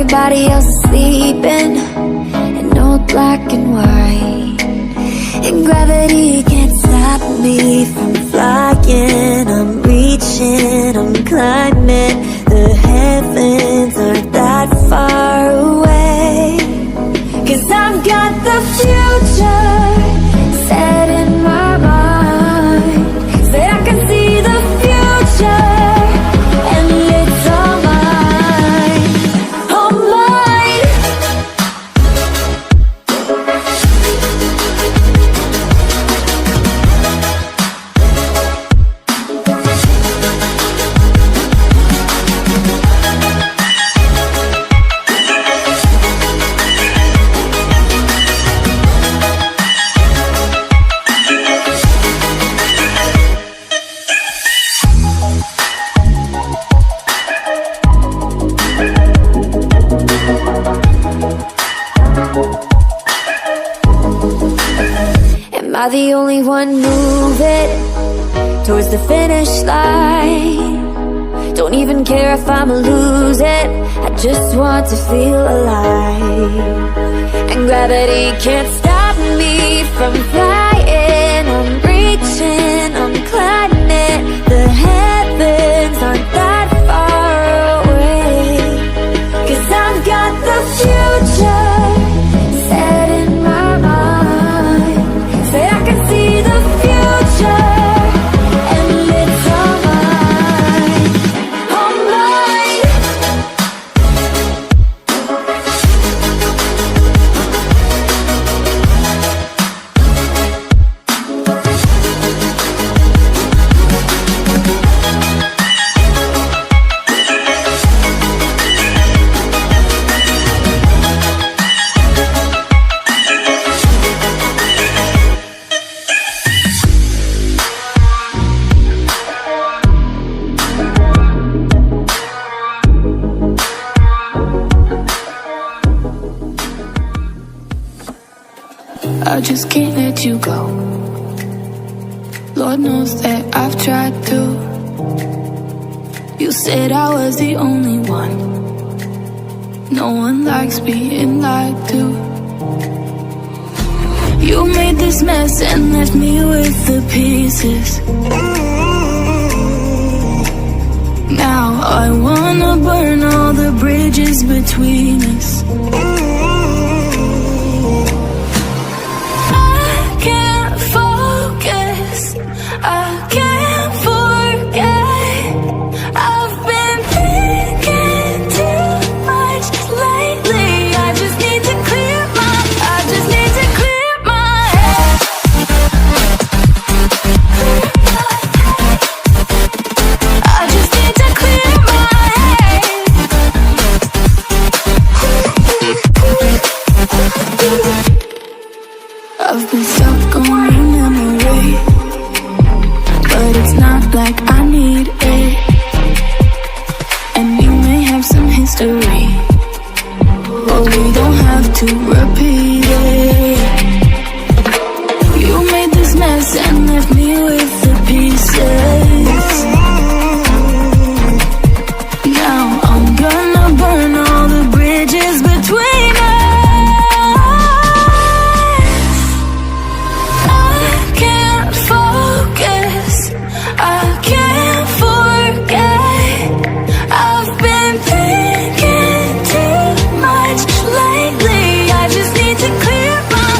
everybody else is sleeping in old black and white, and gravity can't stop me from flying. I'm reaching, I'm climbing. The heavens aren't that far away, 'cause I've got the future set in my mind. Say I can see the future, and it's all mine, all mine. Am I the only one moving towards the finish line? Don't even care if I'ma lose it, I just want to feel alive. And gravity can't stop me from flying. I'm reaching, I'm climbing. The heavens aren't that far away, 'cause I've got the future set in my mind. Say I can see the future, and it's all mine, all mine. I just can't let you go. Lord knows that I've tried to. You said I was the only one. No one likes being lied to. You made this mess and left me with the pieces. Now I wanna burn all the bridges between us. I can't forget. I've been thinking too much lately. I just need to clear my head. I just need to clear my head. I've been stuck on your memory, but it's not like I need it. And you may have some history, but we don't have to repeat it. You made this mess and left me with the pieces. Now I'm gonna burn all the bridges between us. I can't focus, I can't forget. I've been thinking too much lately. I just need to clear my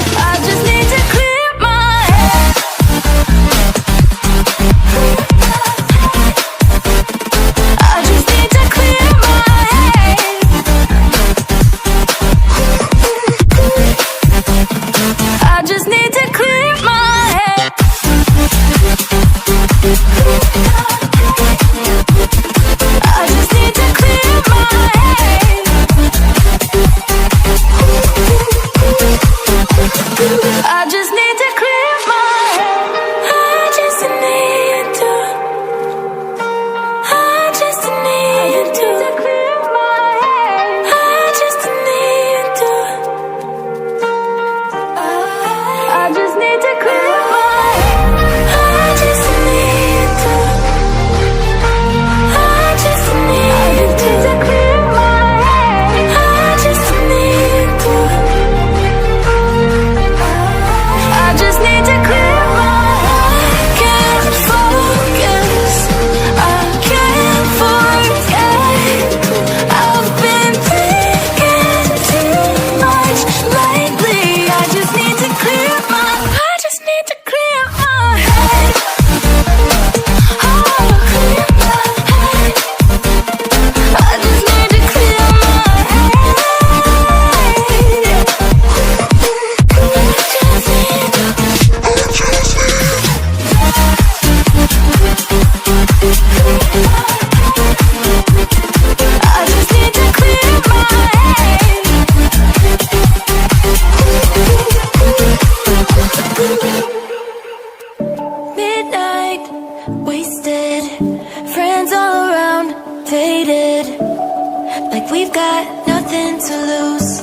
like we've got nothing to lose.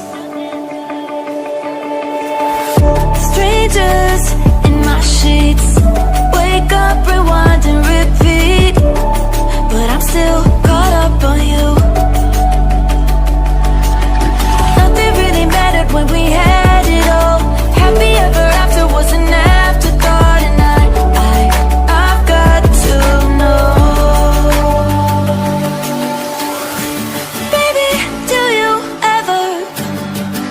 Strangers in my sheets, wake up, rewind.